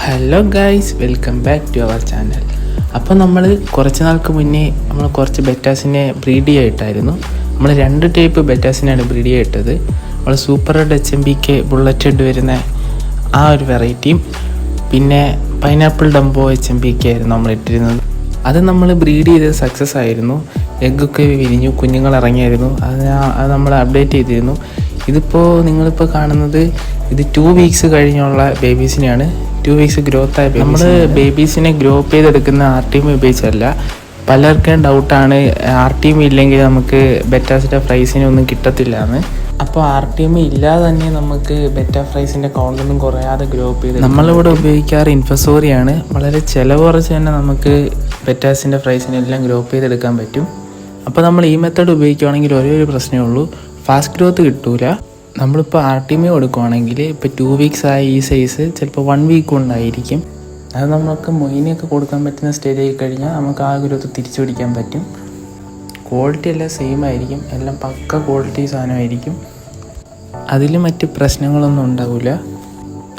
Hello guys, welcome back to our channel. അപ്പോൾ നമ്മൾ കുറച്ച് നാൾക്ക് മുന്നേ നമ്മൾ കുറച്ച് ബെറ്റാസിനെ ബ്രീഡ് ചെയ്തിട്ടായിരുന്നു. നമ്മൾ 2 ടൈപ്പ് ബെറ്റാസിനെയാണ് ബ്രീഡ് ചെയ്തിട്ടത്. നമ്മൾ super red HMBK bullet head വരുന്ന ആ ഒരു വെറൈറ്റിയും പിന്നെ പൈനാപ്പിൾ ഡംബോ HMBK ആയിരുന്നു നമ്മൾ ഇട്ടിരുന്നത്. അത് നമ്മൾ ബ്രീഡ് ചെയ്ത് സക്സസ് ആയിരുന്നു. എഗ്ഗൊക്കെ വിരിഞ്ഞു, കുഞ്ഞുങ്ങൾ ഇറങ്ങിയായിരുന്നു. അത് നമ്മൾ അപ്ഡേറ്റ് ചെയ്തിരുന്നു. ഇതിപ്പോൾ നിങ്ങളിപ്പോൾ കാണുന്നത് ഇത് 2 വീക്സ് കഴിഞ്ഞുള്ള ബേബീസിനെയാണ്. 2 വീക്സ് ഗ്രോത്ത് ആയ നമ്മൾ ബേബീസിനെ ഗ്രോപ്പ് ചെയ്തെടുക്കുന്ന RTM ഉപയോഗിച്ചല്ല. പലർക്കും ഡൗട്ടാണ് RTM ഇല്ലെങ്കിൽ നമുക്ക് ബെറ്റാസിൻ്റെ പ്രൈസിനൊന്നും കിട്ടത്തില്ല എന്ന്. അപ്പോൾ RTM ഇല്ലാതെ തന്നെ നമുക്ക് ബെറ്റ ഫ്രൈസിൻ്റെ കൗണ്ടൊന്നും കുറയാതെ ഗ്രോപ്പ് ചെയ്ത് നമ്മളിവിടെ ഉപയോഗിക്കാറ് ഇൻഫസോറിയാണ്. വളരെ ചിലവ് കുറച്ച് തന്നെ നമുക്ക് ബെറ്റാസിൻ്റെ ഫ്രൈസിനെല്ലാം ഗ്രോപ്പ് ചെയ്തെടുക്കാൻ പറ്റും. അപ്പോൾ നമ്മൾ ഈ മെത്തേഡ് ഉപയോഗിക്കുകയാണെങ്കിൽ ഒരേ ഒരു പ്രശ്നമേ ഉള്ളൂ, ഫാസ്റ്റ് ഗ്രോത്ത് കിട്ടൂല. നമ്മളിപ്പോൾ RTM കൊടുക്കുകയാണെങ്കിൽ ഇപ്പോൾ 2 വീക്സ് ആയ ഈ സൈസ് ചിലപ്പോൾ 1 വീക്ക് കൊണ്ടായിരിക്കും. അത് നമുക്ക് മൊയിനൊക്കെ കൊടുക്കാൻ പറ്റുന്ന സ്റ്റേജ് ആയി കഴിഞ്ഞാൽ നമുക്ക് ആ ഗ്രോത്ത് തിരിച്ചു പിടിക്കാൻ പറ്റും. ക്വാളിറ്റി എല്ലാം സെയിം ആയിരിക്കും, എല്ലാം പക്ക ക്വാളിറ്റി സാധനമായിരിക്കും. അതിൽ മറ്റ് പ്രശ്നങ്ങളൊന്നും ഉണ്ടാവില്ല.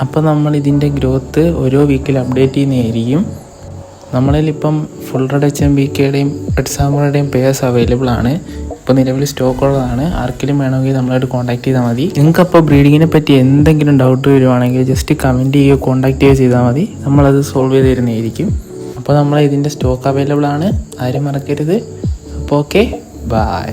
അപ്പോൾ നമ്മൾ ഇതിൻ്റെ ഗ്രോത്ത് ഓരോ വീക്കിൽ അപ്ഡേറ്റ് ചെയ്യുന്നതായിരിക്കും. നമ്മളിലിപ്പം ഫുൾ റെഡ് HMBKയുടെയും റെഡ് സാമുറയുടെയും പേഴ്സ് അവൈലബിൾ ആണ്. ഇപ്പോൾ നിലവിൽ സ്റ്റോക്ക് ഉള്ളതാണ്. ആർക്കെങ്കിലും വേണമെങ്കിൽ നമ്മളായിട്ട് കോൺടാക്ട് ചെയ്താൽ മതി. നിങ്ങൾക്കപ്പോൾ ബ്രീഡിങ്ങിനെ പറ്റി എന്തെങ്കിലും ഡൗട്ട് വരുവാണെങ്കിൽ ജസ്റ്റ് കമൻറ്റ് ചെയ്യുകയോ കോൺടാക്ട് ചെയ്യുകയോ ചെയ്താൽ മതി. നമ്മളത് സോൾവ് ചെയ്ത് തരുന്നതായിരിക്കും. അപ്പോൾ നമ്മൾ ഇതിൻ്റെ സ്റ്റോക്ക് അവൈലബിൾ ആണ്, ആരും മറക്കരുത്. അപ്പോൾ ഓക്കെ, ബൈ.